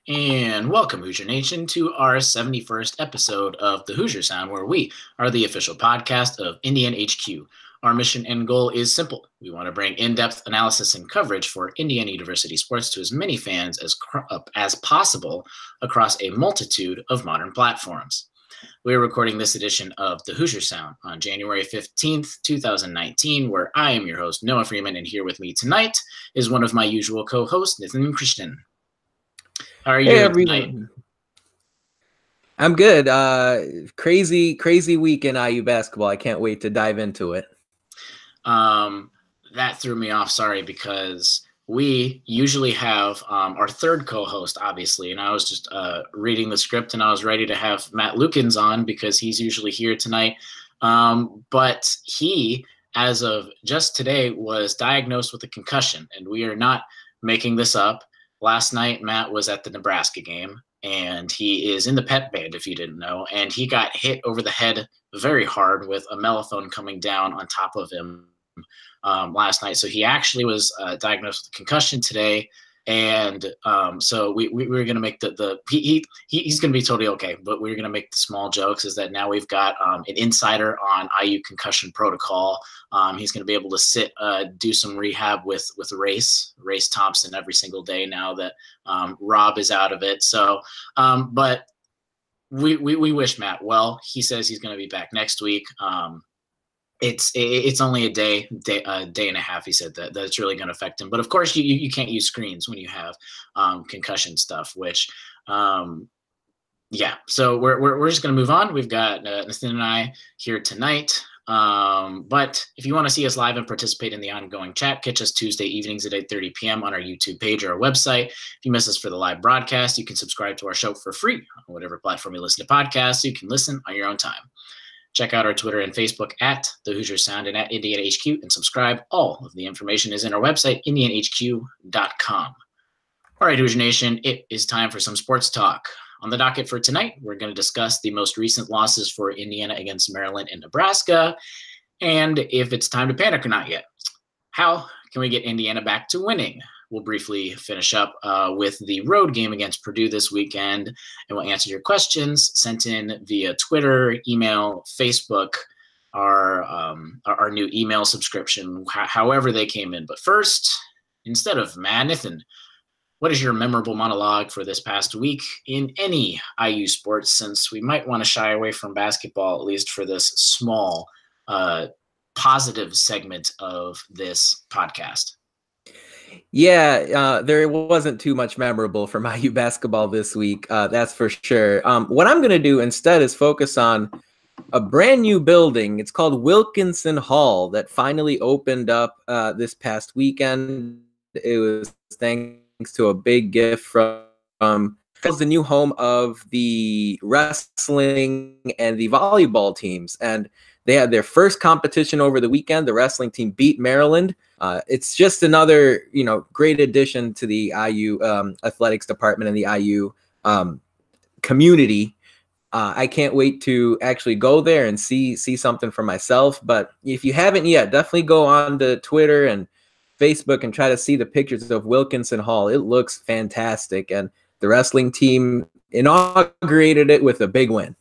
And welcome, Hoosier Nation, to our 71st episode of the Hoosier Sound, where we are the official podcast of Indiana HQ. Our mission and goal is simple. We want to bring in-depth analysis and coverage for Indiana University sports to as many fans as possible across a multitude of modern platforms. We are recording this edition of the Hoosier Sound on January 15th, 2019, where I am your host, Noah Freeman, and here with me tonight is one of my usual co-hosts, Nathan Christian. How are you Hey, doing everyone. tonight? I'm good. Crazy week in IU basketball. I can't wait to dive into it. That threw me off, sorry, because we usually have our third co-host, obviously, and I was just reading the script and I was ready to have Matt Lukens on because he's usually here tonight. But he, as of just today, was diagnosed with a concussion, and we are not making this up. Last night, Matt was at the Nebraska game, and he is in the pep band, if you didn't know, and he got hit over the head very hard with a mellophone coming down on top of him last night. So he actually was diagnosed with a concussion today. And so we were going to make he's going to be totally okay, but we're going to make the small jokes is that now we've got an insider on IU concussion protocol. He's going to be able to do some rehab with Race Thompson every single day now that Rob is out of it. So, but we wish Matt well. He says he's going to be back next week. It's only a day and a half. He said that's really going to affect him. But of course, you can't use screens when you have concussion stuff. Which, yeah. So we're just going to move on. We've got Nathan and I here tonight. But if you want to see us live and participate in the ongoing chat, catch us Tuesday evenings at 8:30 p.m. on our YouTube page or our website. If you miss us for the live broadcast, you can subscribe to our show for free on whatever platform you listen to podcasts. So you can listen on your own time. Check out our Twitter and Facebook at the Hoosier Sound and at Indiana HQ and subscribe. All of the information is in our website, indianahq.com. All right, Hoosier Nation, it is time for some sports talk. On the docket for tonight, we're going to discuss the most recent losses for Indiana against Maryland and Nebraska, and if it's time to panic or not yet. How can we get Indiana back to winning? We'll briefly finish up with the road game against Purdue this weekend, and we'll answer your questions sent in via Twitter, email, Facebook, our new email subscription, however they came in. But first, instead of Matt, Nathan, what is your memorable monologue for this past week in any IU sports, since we might want to shy away from basketball, at least for this small positive segment of this podcast? Yeah, there wasn't too much memorable from IU basketball this week. That's for sure. What I'm going to do instead is focus on a brand new building. It's called Wilkinson Hall that finally opened up this past weekend. It was thanks to a big gift from it was the new home of the wrestling and the volleyball teams. And they had their first competition over the weekend. The wrestling team beat Maryland. It's just another, great addition to the IU athletics department and the IU community. I can't wait to actually go there and see something for myself. But if you haven't yet, definitely go on to Twitter and Facebook and try to see the pictures of Wilkinson Hall. It looks fantastic. And the wrestling team inaugurated it with a big win.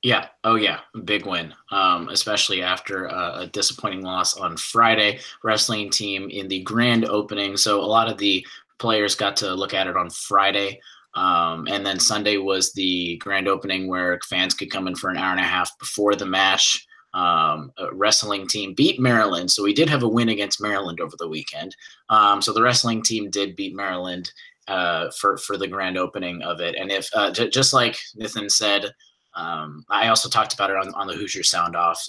Yeah. Oh, yeah. Big win, especially after a disappointing loss on Friday. Wrestling team in the grand opening. So a lot of the players got to look at it on Friday. And then Sunday was the grand opening where fans could come in for an hour and a half before the match. A wrestling team beat Maryland. So we did have a win against Maryland over the weekend. So the wrestling team did beat Maryland for the grand opening of it. And if just like Nathan said, I also talked about it on the Hoosier Sound Off.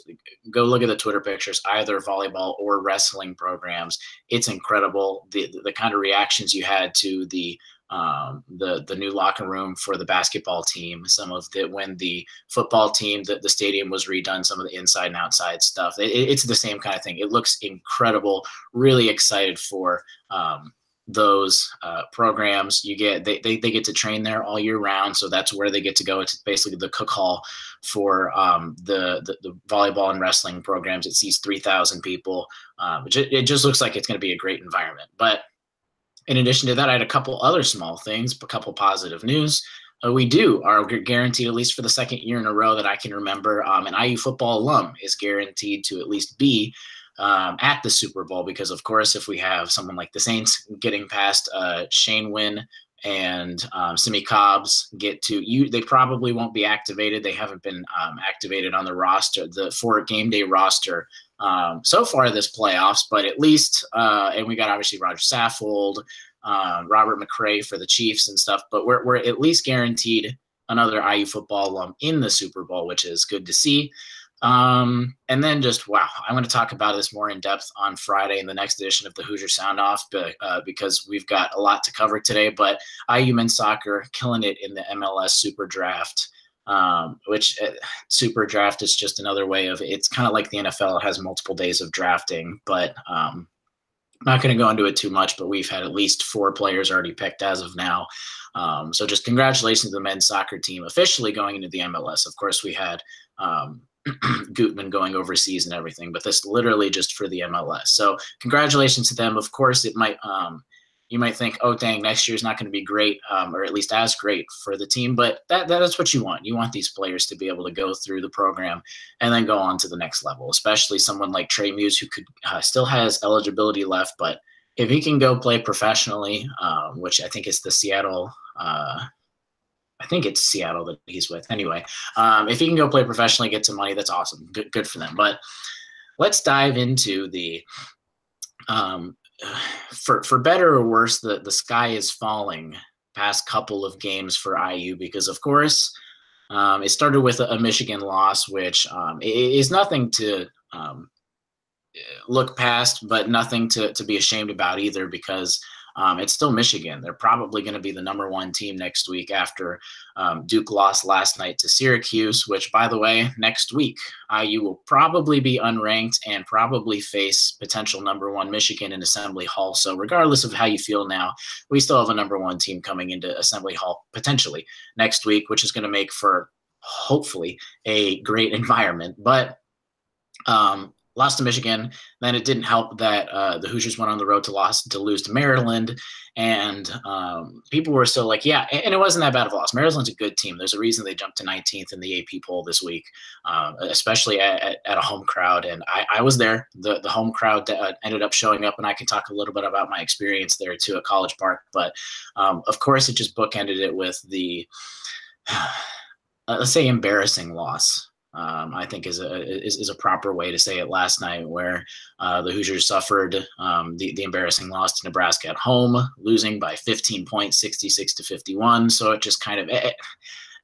Go look at the Twitter pictures, either volleyball or wrestling programs. It's incredible the kind of reactions you had to the new locker room for the basketball team. Some of the when the football team, the stadium was redone. Some of the inside and outside stuff. It's the same kind of thing. It looks incredible. Really excited for those programs. They get to train there all year round, so that's where they get to go. It's basically the cook hall for the volleyball and wrestling programs. It seats 3,000 people. It just looks like it's going to be a great environment. But In addition to that, I had a couple other small things, a couple positive news. We are guaranteed, at least for the second year in a row that I can remember, an IU football alum is guaranteed to at least be at the Super Bowl, because, of course, if we have someone like the Saints getting past Shane Wynn and Simi Cobbs they probably won't be activated. They haven't been activated on the roster, for game day roster so far this playoffs, but at least, and we got obviously Roger Saffold, Robert McRae for the Chiefs and stuff, but we're at least guaranteed another IU football alum in the Super Bowl, which is good to see. And then just, wow, I'm going to talk about this more in depth on Friday in the next edition of the Hoosier Sound Off, because we've got a lot to cover today. But IU men's soccer killing it in the MLS Super Draft, which Super Draft is just another way of, it's kind of like the NFL. It has multiple days of drafting, but I'm not going to go into it too much, but we've had at least 4 players already picked as of now. So just congratulations to the men's soccer team officially going into the MLS. Of course, we had Gutman going overseas and everything, but this literally just for the MLS. So congratulations to them. Of course, it might you might think, oh dang, next year's not going to be great, or at least as great for the team, but that's what you want. You want these players to be able to go through the program and then go on to the next level, especially someone like Trey Muse, who could still has eligibility left, but if he can go play professionally, which I think is the Seattle I think it's Seattle that he's with. Anyway, if he can go play professionally, get some money, that's awesome. Good for them. But let's dive into the for better or worse, the sky is falling past couple of games for IU, because, of course, it started with a Michigan loss, which is nothing to look past, but nothing to be ashamed about either, because it's still Michigan. They're probably going to be the #1 team next week after Duke lost last night to Syracuse, which, by the way, next week, IU will probably be unranked and probably face potential #1 Michigan in Assembly Hall. So regardless of how you feel now, we still have a #1 team coming into Assembly Hall potentially next week, which is going to make for hopefully a great environment. But lost to Michigan. Then it didn't help that the Hoosiers went on the road to lose to Maryland, and people were still like, yeah, and it wasn't that bad of a loss. Maryland's a good team. There's a reason they jumped to 19th in the AP poll this week, especially at a home crowd, and I was there. The home crowd ended up showing up, and I can talk a little bit about my experience there too at College Park, but of course it just bookended it with the, let's say, embarrassing loss. I think is a proper way to say it last night, where the Hoosiers suffered the embarrassing loss to Nebraska at home, losing by 15 points, 66-51. So it just kind of,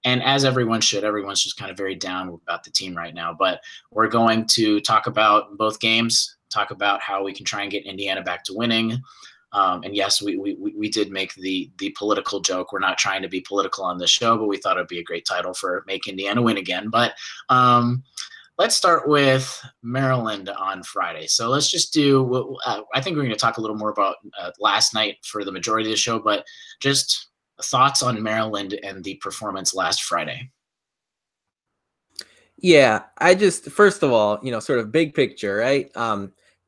and as everyone should, everyone's just kind of very down about the team right now. But we're going to talk about both games, talk about how we can try and get Indiana back to winning. And yes, we did make the political joke. We're not trying to be political on this show, but we thought it'd be a great title for Make Indiana Win Again. But let's start with Maryland on Friday. So let's just do, I think we're going to talk a little more about last night for the majority of the show, but just thoughts on Maryland and the performance last Friday. Yeah, first of all, sort of big picture, right?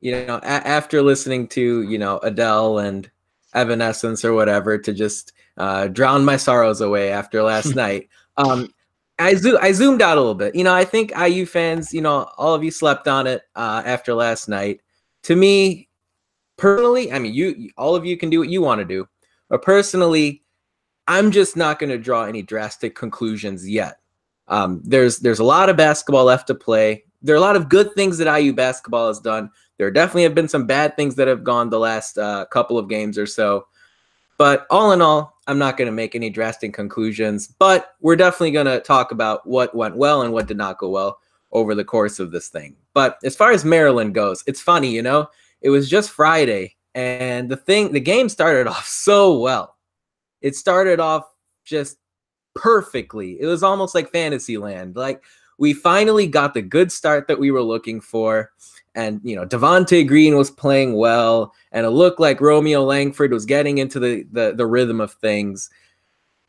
After listening to, Adele and Evanescence or whatever to just drown my sorrows away after last night, I zoomed out a little bit. I think IU fans, all of you slept on it after last night. To me, personally, I mean, all of you can do what you want to do. But personally, I'm just not going to draw any drastic conclusions yet. There's a lot of basketball left to play. There are a lot of good things that IU basketball has done. There definitely have been some bad things that have gone the last couple of games or so. But all in all, I'm not going to make any drastic conclusions. But we're definitely going to talk about what went well and what did not go well over the course of this thing. But as far as Maryland goes, it's funny, it was just Friday. And the game started off so well. It started off just perfectly. It was almost like Fantasyland. Like, we finally got the good start that we were looking for. And, Devontae Green was playing well, and it looked like Romeo Langford was getting into the rhythm of things.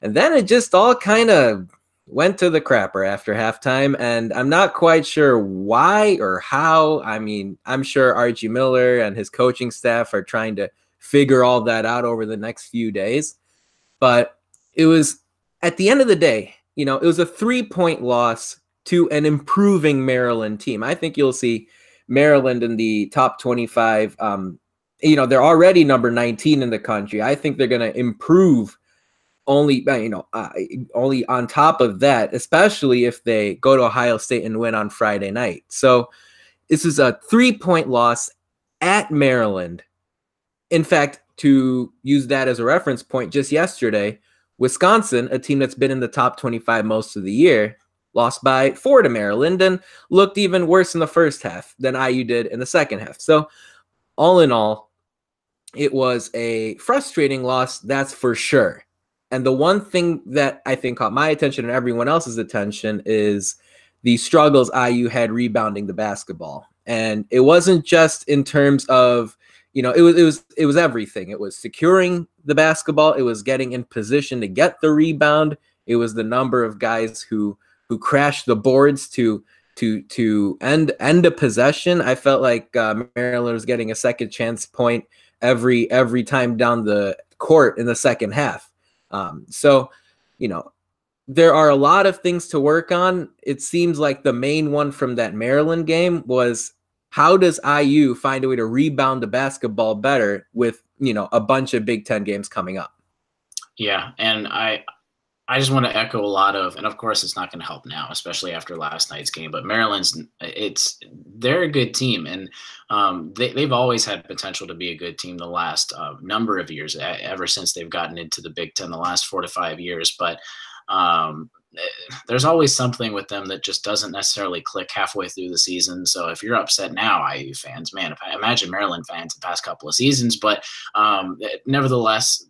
And then it just all kind of went to the crapper after halftime, and I'm not quite sure why or how. I mean, I'm sure Archie Miller and his coaching staff are trying to figure all that out over the next few days. But it was, at the end of the day, it was a 3-point loss to an improving Maryland team. I think you'll see Maryland in the top 25. They're already number 19 in the country. I think they're going to improve only on top of that, especially if they go to Ohio State and win on Friday night. So this is a 3-point loss at Maryland. In fact, to use that as a reference point, just yesterday, Wisconsin, a team that's been in the top 25 most of the year, lost by 4 to Maryland and looked even worse in the first half than IU did in the second half. So all in all, it was a frustrating loss, that's for sure. And the one thing that I think caught my attention and everyone else's attention is the struggles IU had rebounding the basketball. And it wasn't just in terms of, it was everything. It was securing the basketball. It was getting in position to get the rebound. It was the number of guys who crashed the boards to end a possession. I felt like Maryland was getting a second chance point every time down the court in the second half. So, there are a lot of things to work on. It seems like the main one from that Maryland game was, how does IU find a way to rebound the basketball better with, a bunch of Big Ten games coming up? Yeah. And I just want to echo a lot of, and of course it's not going to help now, especially after last night's game, but they're a good team. And they've always had potential to be a good team the last number of years, ever since they've gotten into the Big Ten, the last 4 to 5 years. But there's always something with them that just doesn't necessarily click halfway through the season. So if you're upset now, IU fans, man, if I imagine Maryland fans the past couple of seasons, but nevertheless,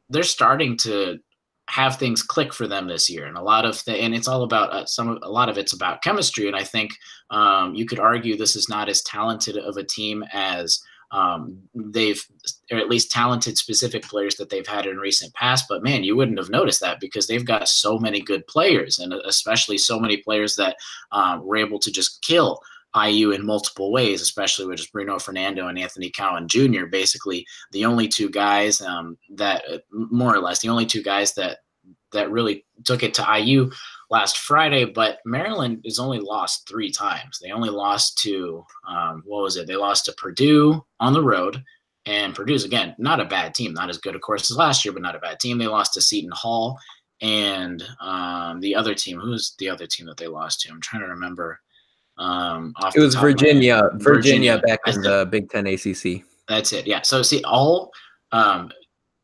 they're starting to have things click for them this year, and and it's all about a lot of it's about chemistry. And I think you could argue this is not as talented of a team as or at least talented specific players that they've had in recent past. But man, you wouldn't have noticed that because they've got so many good players, and especially so many players that were able to just kill IU in multiple ways, especially with just Bruno Fernando and Anthony Cowan Jr. Basically, the only two guys that really took it to IU last Friday. But Maryland has only lost 3 times. They only lost to They lost to Purdue on the road, and Purdue's, again, not a bad team, not as good, of course, as last year, but not a bad team. They lost to Seton Hall, and the other team. Who's the other team that they lost to? I'm trying to remember. It was Virginia back in the Big Ten ACC. That's it. Yeah. So see, all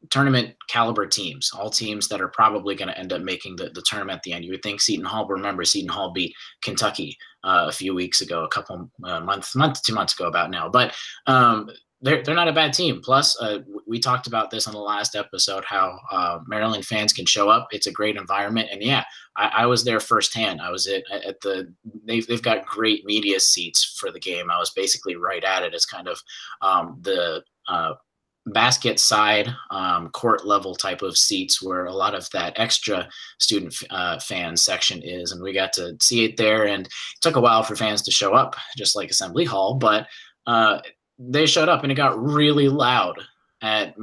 tournament caliber teams, all teams that are probably going to end up making the tournament at the end. You would think Seton Hall, remember Seton Hall beat Kentucky a few weeks ago, a couple 2 months ago about now, but they're not a bad team. Plus, we talked about this on the last episode, how Maryland fans can show up. It's a great environment. And yeah, I was there firsthand. I was they've got great media seats for the game. I was basically right at it. It's kind of the basket side, court level type of seats where a lot of that extra student fan section is. And we got to see it there. And it took a while for fans to show up, just like Assembly Hall, but they showed up, and it got really loud at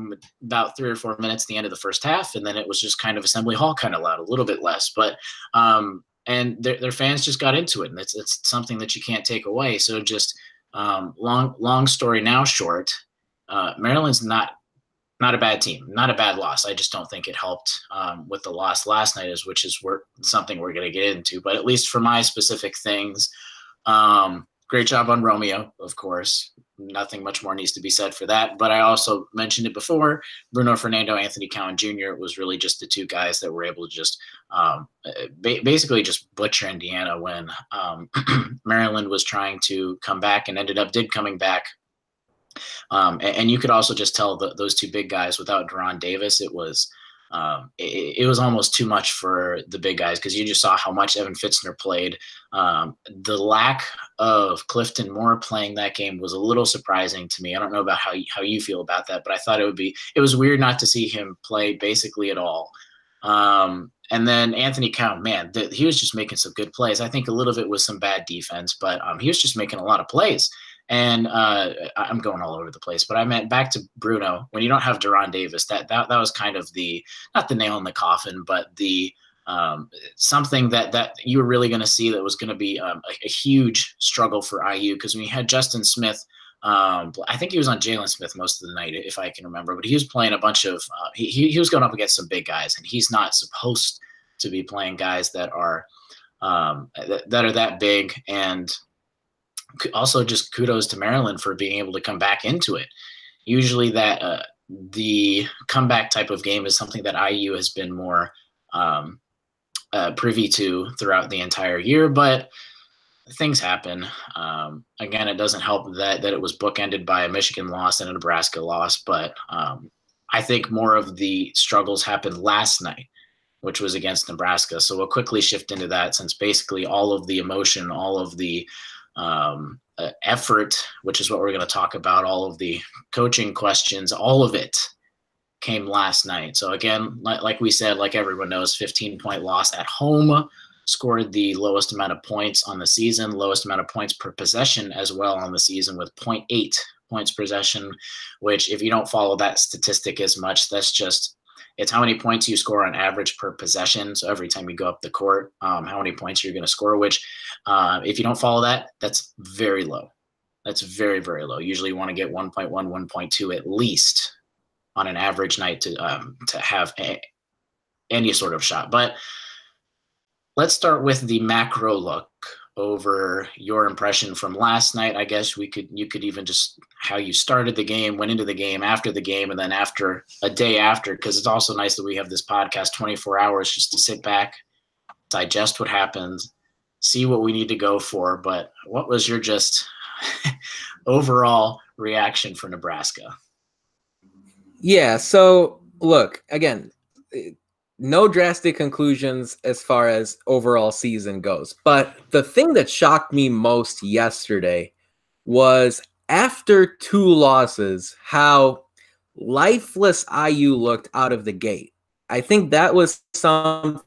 about 3 or 4 minutes at the end of the first half. And then it was just kind of Assembly Hall kind of loud, a little bit less, but and their fans just got into it, and it's something that you can't take away. So just long story now short, Maryland's not a bad team, not a bad loss. I just don't think it helped with the loss last night, which is something we're going to get into. But at least for my specific things, great job on Romeo, of course. Nothing much more needs to be said for that. But I also mentioned it before, Bruno Fernando, Anthony Cowan Jr. was really just the 2 guys that were able to just basically just butcher Indiana when Maryland was trying to come back and did coming back. And you could also just tell those 2 big guys, without Deron Davis, it was almost too much for the big guys, because you just saw how much Evan Fitzner played. The lack of Clifton Moore playing that game was a little surprising to me. I don't know about how you feel about that, but I thought it was weird not to see him play basically at all. And then Anthony Cowan, man, he was just making some good plays. I think a little of it was some bad defense, but he was just making a lot of plays. And I'm going all over the place, but I meant back to Bruno. When you don't have Deron Davis, that was kind of not the nail in the coffin, but the something that you were really going to see that was going to be a huge struggle for IU, because when you had Justin Smith, I think he was on Jalen Smith most of the night, if I can remember, but he was playing a bunch of he was going up against some big guys, and he's not supposed to be playing guys that are that big. And also just kudos to Maryland for being able to come back into it. Usually that the comeback type of game is something that IU has been more privy to throughout the entire year, but things happen. Again, it doesn't help that it was bookended by a Michigan loss and a Nebraska loss, but I think more of the struggles happened last night, which was against Nebraska. So we'll quickly shift into that, since basically all of the emotion, all of the effort, which is what we're going to talk about, all of the coaching questions, all of it came last night. So again, like we said, like everyone knows, 15-point loss at home, scored the lowest amount of points on the season, lowest amount of points per possession as well on the season, with 0.8 points per possession, which if you don't follow that statistic as much, that's just, it's how many points you score on average per possession. So every time you go up the court, how many points you're going to score, which if you don't follow that, that's very low. That's very, very low. Usually you want to get 1.1, 1.2 at least on an average night to have any sort of shot. But let's start with the macro look over your impression from last night. I guess you could even just how you started the game, went into the game, after the game, and then after a day after, because it's also nice that we have this podcast 24 hours just to sit back, digest what happened, see what we need to go for. But what was your just overall reaction for Nebraska? Yeah, so look, again, no drastic conclusions as far as overall season goes. But the thing that shocked me most yesterday was, after 2 losses, how lifeless IU looked out of the gate. I think that was something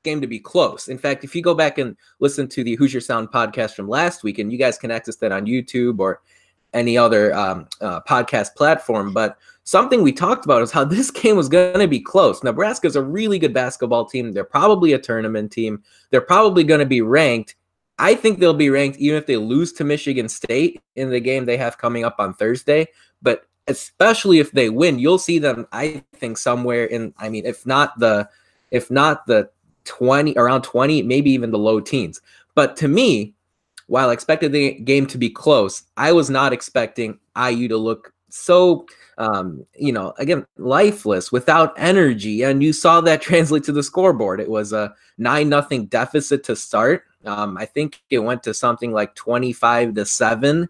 game to be close. In fact, if you go back and listen to the Hoosier Sound podcast from last week, and you guys can access that on YouTube or any other podcast platform, but something we talked about is how this game was going to be close. Nebraska is a really good basketball team. They're probably a tournament team. They're probably going to be ranked. I think they'll be ranked even if they lose to Michigan State in the game they have coming up on Thursday. But especially if they win, you'll see them, I think, somewhere in, I mean, if not the 20, around 20, maybe even the low teens. But to me, while I expected the game to be close, I was not expecting IU to look so, again, lifeless, without energy. And you saw that translate to the scoreboard. It was a 9-0 deficit to start. I think it went to something like 25-7.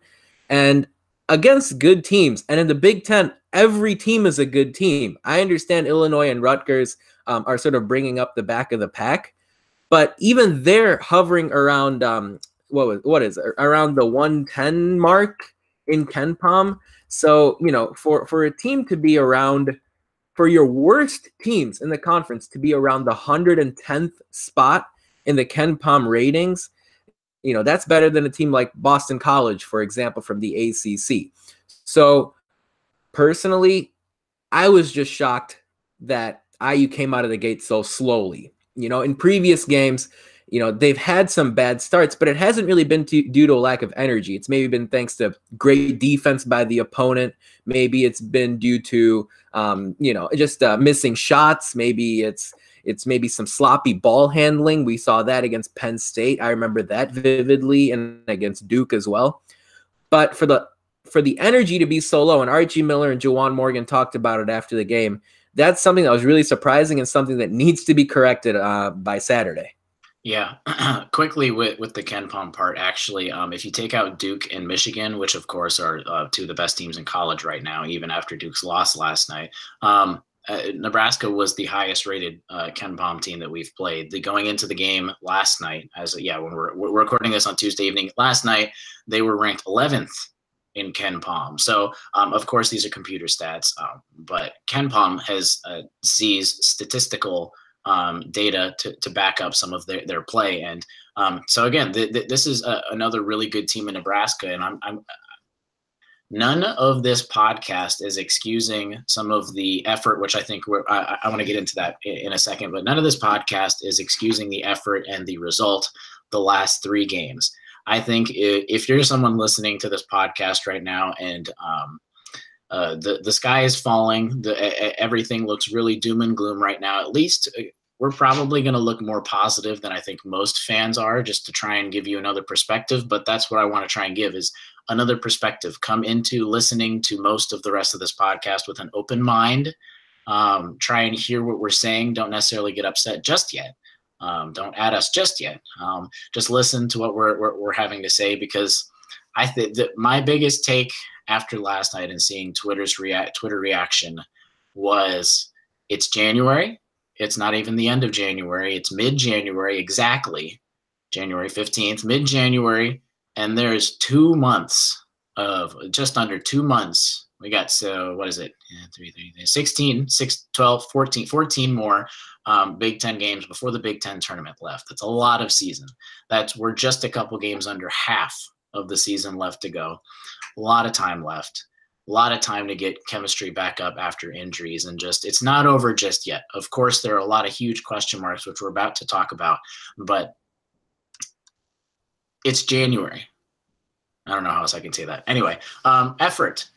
And against good teams, and in the Big Ten, every team is a good team. I understand Illinois and Rutgers are sort of bringing up the back of the pack, but even they're hovering around what is it, around the 110 mark in KenPom. So, for a team to be around, for your worst teams in the conference to be around the 110th spot in the KenPom ratings, that's better than a team like Boston College, for example, from the ACC. So personally, I was just shocked that IU came out of the gate so slowly. In previous games, they've had some bad starts, but it hasn't really been due to a lack of energy. It's maybe been thanks to great defense by the opponent. Maybe it's been due to, just missing shots. Maybe it's maybe some sloppy ball handling. We saw that against Penn State. I remember that vividly, and against Duke as well. But for the energy to be so low, and Archie Miller and Juwan Morgan talked about it after the game, that's something that was really surprising and something that needs to be corrected by Saturday. Yeah, quickly with the KenPom part, actually, if you take out Duke and Michigan, which of course are 2 of the best teams in college right now, even after Duke's loss last night, Nebraska was the highest rated KenPom team that we've played. Going into the game last night, when we're recording this on Tuesday evening, last night they were ranked 11th in KenPom. So, of course, these are computer stats, but KenPom sees statistical data to back up some of their play. And so again, this is another really good team in Nebraska, and I'm none of this podcast is excusing some of the effort, which I think I want to get into that in a second, but none of this podcast is excusing the effort and the result the last 3 games. I think if you're someone listening to this podcast right now and the sky is falling, everything looks really doom and gloom right now, at least we're probably going to look more positive than I think most fans are, just to try and give you another perspective. But that's what I want to try and give, is another perspective. Come into listening to most of the rest of this podcast with an open mind. Try and hear what we're saying. Don't necessarily get upset just yet. Don't add us just yet. Just listen to what we're having to say, because I think that my biggest take after last night and seeing Twitter reaction was, it's January. It's not even the end of January. It's mid-January, exactly. January 15th, mid-January. And there's 2 months of just under 2 months. We got, so what is it? 16, 6, 12, 14 more Big Ten games before the Big Ten tournament left. That's a lot of season. We're just a couple games under half of the season left to go. A lot of time left. A lot of time to get chemistry back up after injuries, and just, it's not over just yet. Of course, there are a lot of huge question marks, which we're about to talk about, but it's January. I don't know how else I can say that. Anyway, effort.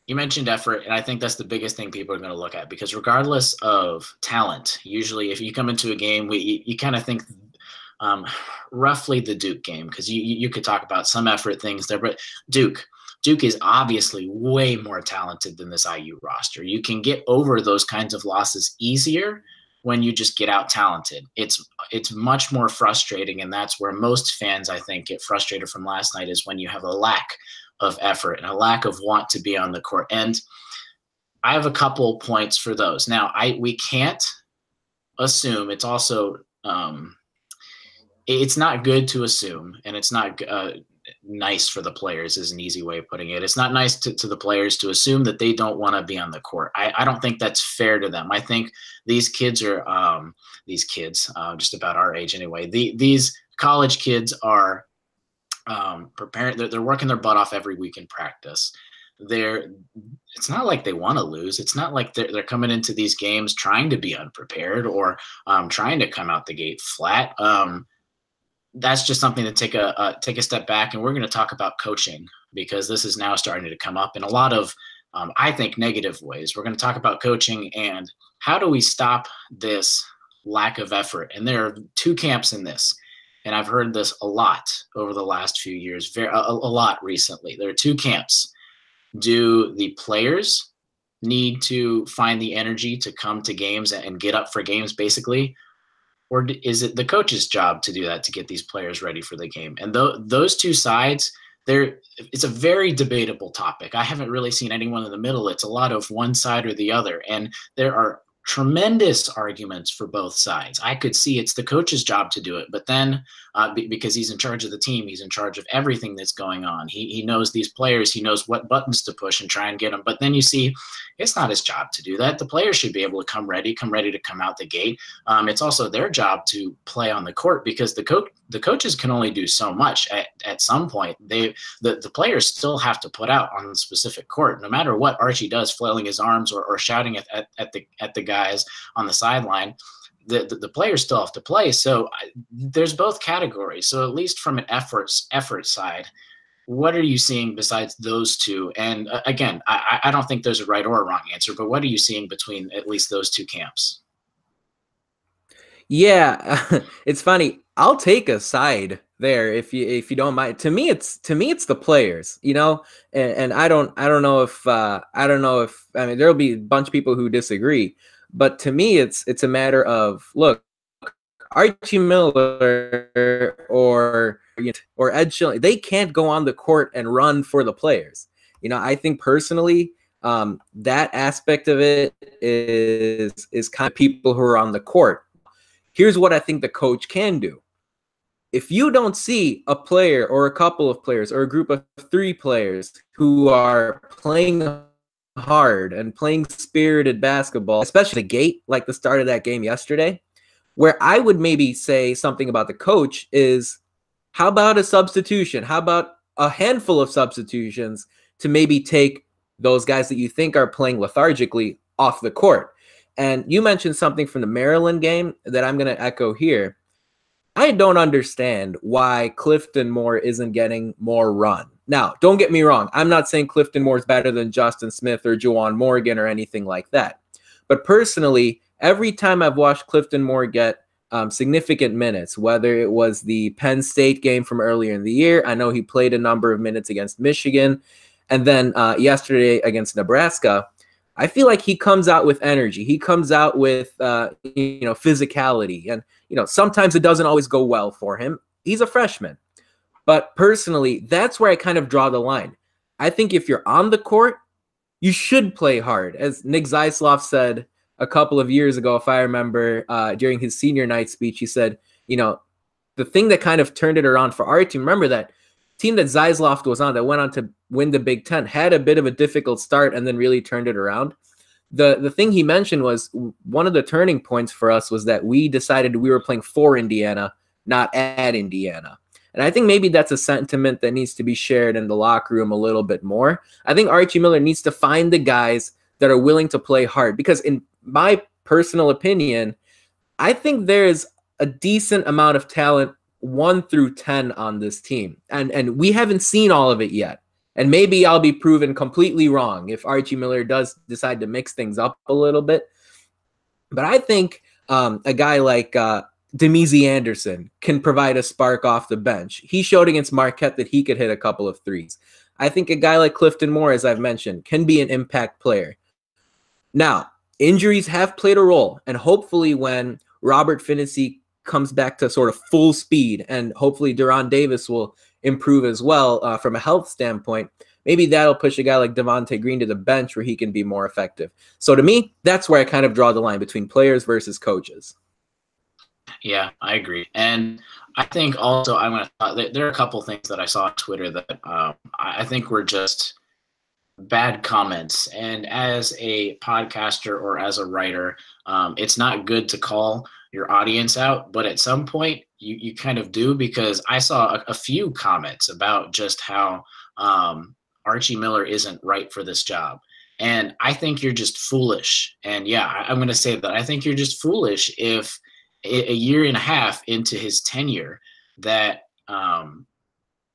You mentioned effort, and I think that's the biggest thing people are going to look at, because regardless of talent, usually if you come into a game, you kind of think roughly the Duke game, because you could talk about some effort things there, but Duke is obviously way more talented than this IU roster. You can get over those kinds of losses easier when you just get out talented. It's much more frustrating, and that's where most fans, I think, get frustrated from last night, is when you have a lack of effort and a lack of want to be on the court. And I have a couple points for those. Now, we can't assume. It's also it's not good to assume, and it's not nice for the players, is an easy way of putting it. It's not nice to the players to assume that they don't want to be on the court. I don't think that's fair to them. I think these kids are just about our age anyway. These college kids are preparing. They're working their butt off every week in practice. It's not like they want to lose. It's not like they're coming into these games trying to be unprepared or trying to come out the gate flat. That's just something to take a step back, and we're going to talk about coaching, because this is now starting to come up in a lot of, I think, negative ways. We're going to talk about coaching and how do we stop this lack of effort. And there are 2 camps in this, and I've heard this a lot over the last few years, a lot recently. There are 2 camps. Do the players need to find the energy to come to games and get up for games, basically? Or is it the coach's job to do that, to get these players ready for the game? And those 2 sides, it's a very debatable topic. I haven't really seen anyone in the middle. It's a lot of one side or the other. And there are tremendous arguments for both sides. I could see it's the coach's job to do it, but then because he's in charge of the team, he's in charge of everything that's going on. He knows these players, he knows what buttons to push and try and get them. But then you see, it's not his job to do that. The players should be able to come ready to come out the gate. It's also their job to play on the court, because the coaches can only do so much. At some point, the players still have to put out on the specific court, no matter what Archie does, flailing his arms or shouting at the guys on the sideline. The players still have to play. So there's both categories. So at least from an effort side, what are you seeing besides those 2? And again, I don't think there's a right or a wrong answer, but what are you seeing between at least those 2 camps? Yeah, it's funny. I'll take a side there if you don't mind. To me, it's the players, and I don't know if I mean, there'll be a bunch of people who disagree, but to me, it's a matter of, look, Archie Miller or Ed Schilling, they can't go on the court and run for the players. I think personally, that aspect of it is kind of people who are on the court. Here's what I think the coach can do. If you don't see a player or a couple of players or a group of 3 players who are playing hard and playing spirited basketball, especially the gate, like the start of that game yesterday, where I would maybe say something about the coach is, how about a substitution? How about a handful of substitutions to maybe take those guys that you think are playing lethargically off the court? And you mentioned something from the Maryland game that I'm going to echo here. I don't understand why Clifton Moore isn't getting more run. Now, don't get me wrong. I'm not saying Clifton Moore is better than Justin Smith or Juwan Morgan or anything like that. But personally, every time I've watched Clifton Moore get significant minutes, whether it was the Penn State game from earlier in the year, I know he played a number of minutes against Michigan, and then yesterday against Nebraska, I feel like he comes out with energy. He comes out with physicality, and sometimes it doesn't always go well for him. He's a freshman. But personally, that's where I kind of draw the line. I think if you're on the court, you should play hard. As Nick Zeisloff said a couple of years ago, if I remember, during his senior night speech, he said, the thing that kind of turned it around for our team, remember that team that Zeisloff was on that went on to win the Big Ten, had a bit of a difficult start and then really turned it around. The thing he mentioned was one of the turning points for us was that we decided we were playing for Indiana, not at Indiana. And I think maybe that's a sentiment that needs to be shared in the locker room a little bit more. I think Archie Miller needs to find the guys that are willing to play hard, because in my personal opinion, I think there's a decent amount of talent 1 through 10 on this team. And we haven't seen all of it yet. And maybe I'll be proven completely wrong if Archie Miller does decide to mix things up a little bit. But I think a guy like Demezy Anderson can provide a spark off the bench. He showed against Marquette that he could hit a couple of threes. I think a guy like Clifton Moore, as I've mentioned, can be an impact player. Now, injuries have played a role, and hopefully when Robert Finney comes back to sort of full speed, and hopefully Deron Davis will improve as well from a health standpoint, maybe that'll push a guy like Devontae Green to the bench where he can be more effective. So to me, that's where I kind of draw the line between players versus coaches. Yeah, I agree. And I think also there are a couple things that I saw on Twitter that I think were just bad comments. And as a podcaster or as a writer, it's not good to call your audience out, but at some point you kind of do, because I saw a few comments about just how Archie Miller isn't right for this job. And I think you're just foolish. And yeah, I'm going to say that I think you're just foolish if a year and a half into his tenure that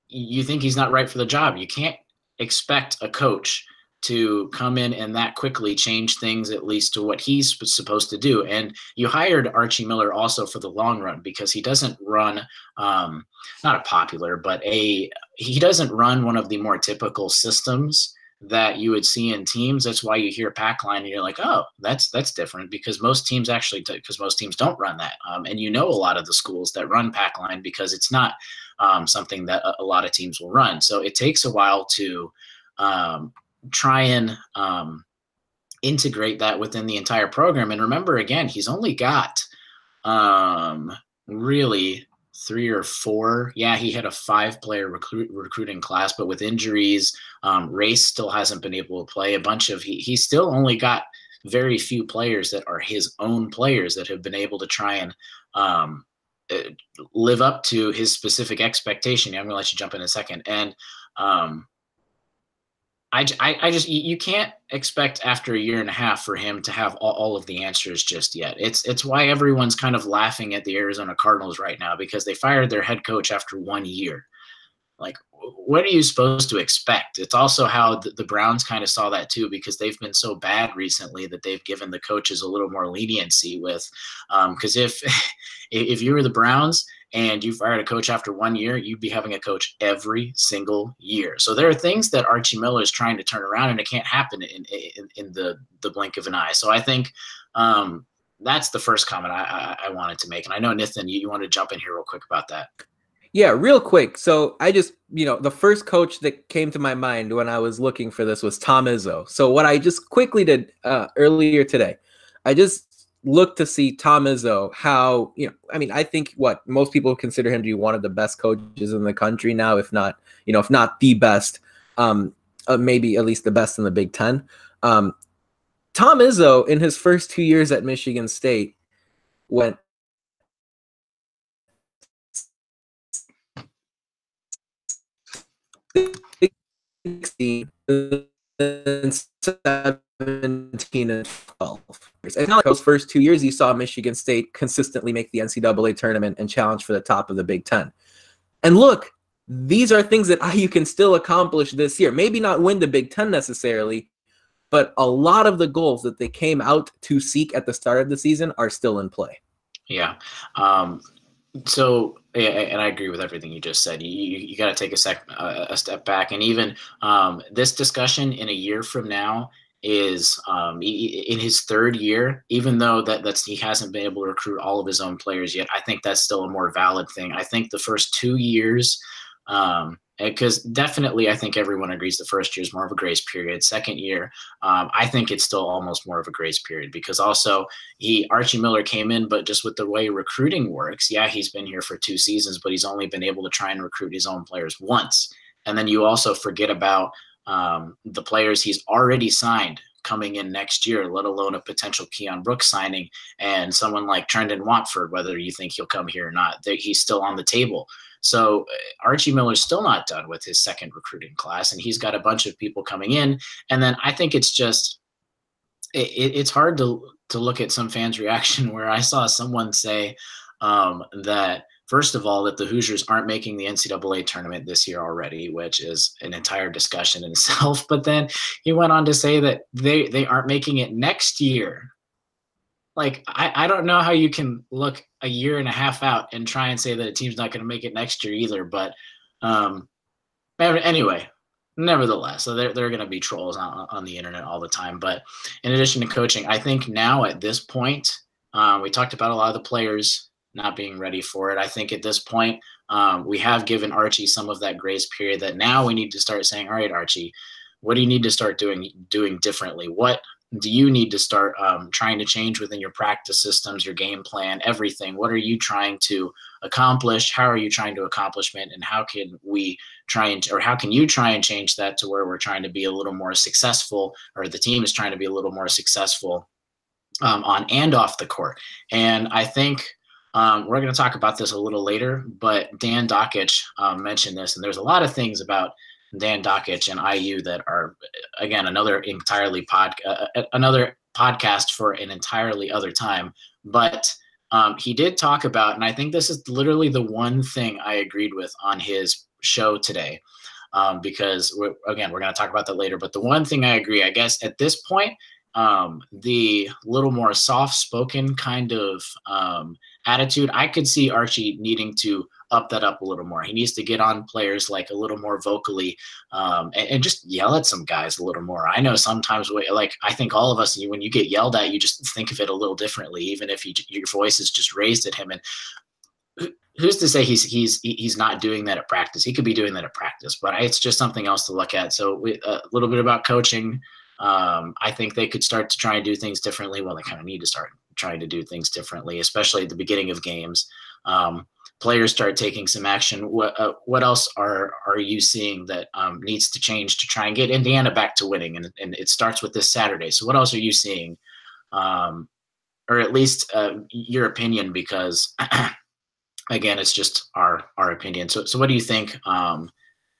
you think he's not right for the job. You can't expect a coach to come in and that quickly change things, at least to what he's supposed to do. And you hired Archie Miller also for the long run, because he doesn't run not a popular, but he doesn't run one of the more typical systems that you would see in teams. That's why you hear pack line and you're like, oh, that's different, because most teams don't run that. And a lot of the schools that run pack line, because it's not something that a lot of teams will run. So it takes a while to try and integrate that within the entire program. And remember, again, he's only got really 3 or 4. Yeah, he had a 5-player recruiting class, but with injuries, Race still hasn't been able to play. He's still only got very few players that are his own players that have been able to try and live up to his specific expectation. I'm going to let you jump in a second. And you can't expect after a year and a half for him to have all of the answers just yet. It's why everyone's kind of laughing at the Arizona Cardinals right now, because they fired their head coach after 1 year. Like, what are you supposed to expect? It's also how the Browns kind of saw that too, because they've been so bad recently that they've given the coaches a little more leniency with, because if you were the Browns and you fired a coach after 1 year, you'd be having a coach every single year. So there are things that Archie Miller is trying to turn around, and it can't happen in the blink of an eye. So I think that's the first comment I wanted to make. And I know, Nathan, you want to jump in here real quick about that. Yeah, real quick. So I just, the first coach that came to my mind when I was looking for this was Tom Izzo. So what I just quickly did earlier today, I just looked to see Tom Izzo, how, I think most people consider him to be one of the best coaches in the country now, if not the best, maybe at least the best in the Big Ten. Tom Izzo, in his first 2 years at Michigan State, went 16, 17, and 12. And now, those first 2 years, you saw Michigan State consistently make the NCAA tournament and challenge for the top of the Big Ten. And look, these are things that IU can still accomplish this year. Maybe not win the Big Ten necessarily, but a lot of the goals that they came out to seek at the start of the season are still in play. Yeah. So, and I agree with everything you just said. You got to take a step back, and even this discussion in a year from now is in his third year. Even though that's he hasn't been able to recruit all of his own players yet, I think that's still a more valid thing. I think the first 2 years. Because definitely, I think everyone agrees the first year is more of a grace period. Second year, I think it's still almost more of a grace period because also Archie Miller came in, but just with the way recruiting works, yeah, he's been here for 2 seasons, but he's only been able to try and recruit his own players once. And then you also forget about the players he's already signed coming in next year, let alone a potential Keon Brooks signing and someone like Trendon Watford, whether you think he'll come here or not, he's still on the table. So Archie Miller's still not done with his second recruiting class, and he's got a bunch of people coming in. And then I think it's just it's hard to look at some fans' reaction where I saw someone say that, first of all, that the Hoosiers aren't making the NCAA tournament this year already, which is an entire discussion in itself. But then he went on to say that they aren't making it next year. Like, I don't know how you can look a year and a half out and try and say that a team's not going to make it next year either. But anyway, nevertheless, so there are going to be trolls on the internet all the time. But in addition to coaching, I think now at this point, we talked about a lot of the players not being ready for it. I think at this point, we have given Archie some of that grace period that now we need to start saying, all right, Archie, what do you need to start doing differently? What do you need to start trying to change within your practice systems, your game plan, everything? What are you trying to accomplish? How are you trying to accomplish it? And how can we how can you try and change that to where we're trying to be a little more successful, or the team is trying to be a little more successful on and off the court? And I think we're going to talk about this a little later, but Dan Dockich mentioned this, and there's a lot of things about Dan Dockich and IU that are, again, another podcast for an entirely other time. But he did talk about, and I think this is literally the one thing I agreed with on his show today, because we're going to talk about that later. But the one thing I agree, I guess, at this point, the little more soft-spoken kind of attitude, I could see Archie needing to up that up a little more. He needs to get on players like a little more vocally and just yell at some guys a little more. I know sometimes, like, I think all of us, when you get yelled at, you just think of it a little differently, even if your voice is just raised at him. And who's to say he's not doing that at practice? He could be doing that at practice, but it's just something else to look at. So a little bit about coaching. I think they could start to try and do things differently. Well, they kind of need to start trying to do things differently, especially at the beginning of games. Players start taking some action. What else are you seeing that needs to change to try and get Indiana back to winning? And it starts with this Saturday. So what else are you seeing? Or at least your opinion, because again, it's just our opinion. So what do you think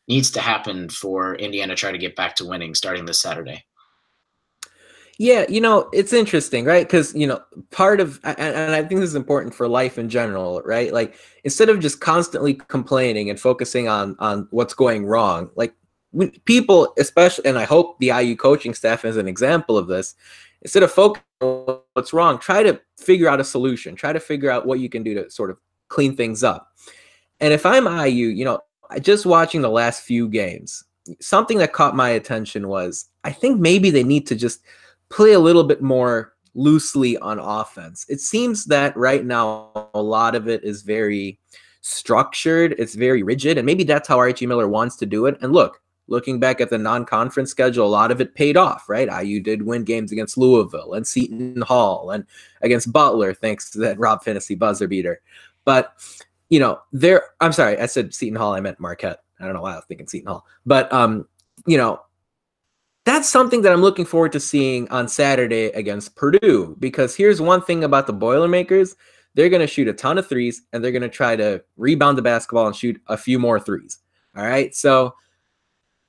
needs to happen for Indiana to try to get back to winning starting this Saturday? Yeah, it's interesting, right? Because, part of, and I think this is important for life in general, right? Like, instead of just constantly complaining and focusing on what's going wrong, like, people, especially, and I hope the IU coaching staff is an example of this, instead of focusing on what's wrong, try to figure out a solution, try to figure out what you can do to sort of clean things up. And if I'm IU, just watching the last few games, something that caught my attention was, I think maybe they need to just play a little bit more loosely on offense. It seems that right now a lot of it is very structured, it's very rigid, and maybe that's how Archie Miller wants to do it. And looking back at the non-conference schedule, a lot of it paid off, right? IU did win games against Louisville and Seton Hall and against Butler, thanks to that Rob Finney buzzer beater. But, I'm sorry, I said Seton Hall, I meant Marquette. I don't know why I was thinking Seton Hall. But, That's something that I'm looking forward to seeing on Saturday against Purdue, because here's one thing about the Boilermakers. They're going to shoot a ton of threes, and they're going to try to rebound the basketball and shoot a few more threes. All right. So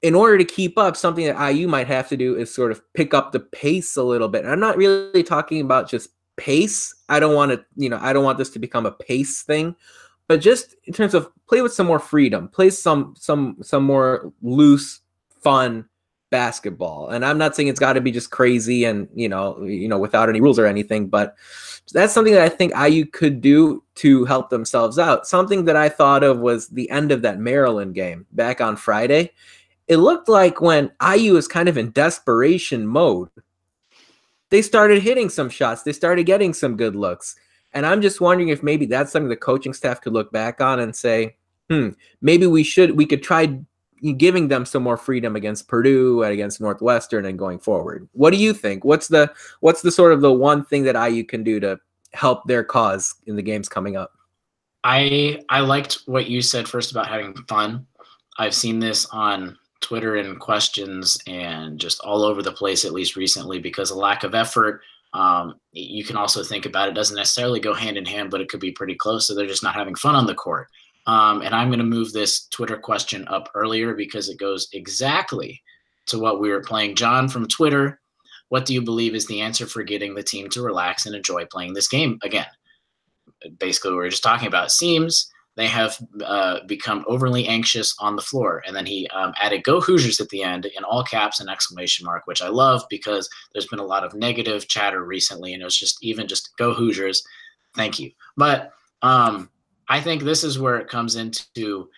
in order to keep up, something that IU might have to do is sort of pick up the pace a little bit. And I'm not really talking about just pace. I don't want to, I don't want this to become a pace thing, but just in terms of play with some more freedom, play some more loose, fun basketball. And I'm not saying it's got to be just crazy and without any rules or anything, but that's something that I think IU could do to help themselves out. Something that I thought of was the end of that Maryland game back on Friday. It looked like when IU was kind of in desperation mode, they started hitting some shots. They started getting some good looks. And I'm just wondering if maybe that's something the coaching staff could look back on and say, maybe we could try giving them some more freedom against Purdue and against Northwestern and going forward. What do you think? What's the sort of the one thing that IU can do to help their cause in the games coming up? I liked what you said first about having fun. I've seen this on Twitter and questions and just all over the place, at least recently, because a lack of effort. You can also think about it doesn't necessarily go hand in hand, but it could be pretty close. So they're just not having fun on the court. And I'm going to move this Twitter question up earlier because it goes exactly to what we were playing. John from Twitter, what do you believe is the answer for getting the team to relax and enjoy playing this game again? Basically, what we were just talking about. It seems they have become overly anxious on the floor. And then he added "Go Hoosiers" at the end in all caps and exclamation mark, which I love because there's been a lot of negative chatter recently. And it was just "Go Hoosiers." Thank you. But I think this is where it comes into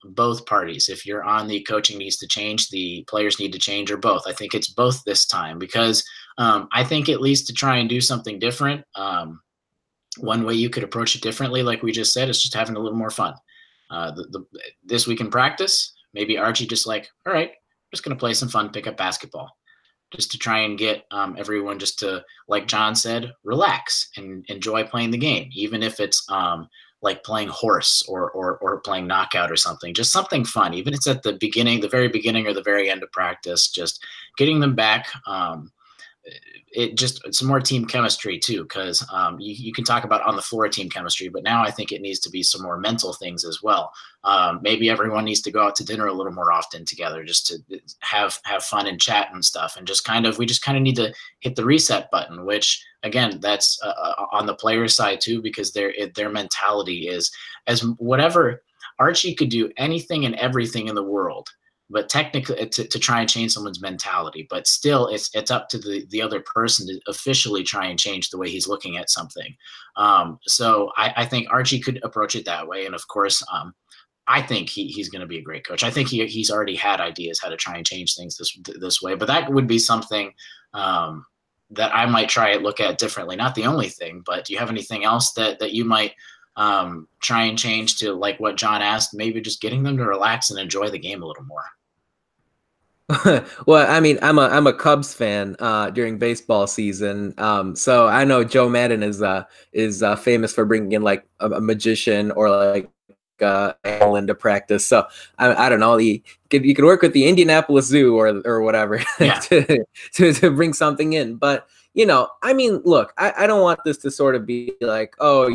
both parties. If you're on the coaching needs to change, the players need to change, or both. I think it's both this time because I think at least to try and do something different, one way you could approach it differently, like we just said, is just having a little more fun. This week in practice, maybe Archie just like, all right, I'm just going to play some fun, pick up basketball, just to try and get everyone just to, like John said, relax and enjoy playing the game, even if it's like playing horse or playing knockout or something, just something fun, even if it's at the beginning, the very beginning or the very end of practice, just getting them back. It's more team chemistry too, because you can talk about on the floor team chemistry, but now I think it needs to be some more mental things as well. Maybe everyone needs to go out to dinner a little more often together, just to have fun and chat and stuff, and we just kind of need to hit the reset button. Which again, that's on the player side too, because their mentality is as whatever. Archie could do anything and everything in the world, but technically to try and change someone's mentality, but still it's up to the other person to officially try and change the way he's looking at something. So I think Archie could approach it that way. And of course, I think he's going to be a great coach. I think he's already had ideas how to try and change things this way, but that would be something that I might try and look at differently. Not the only thing, but do you have anything else that you might try and change to, like what John asked, maybe just getting them to relax and enjoy the game a little more? Well, I mean, I'm a Cubs fan during baseball season, so I know Joe Madden is famous for bringing in like a magician or like animal to practice. So I don't know, you could work with the Indianapolis Zoo or whatever Yeah. to bring something in. But I mean, look, I don't want this to sort of be like, oh,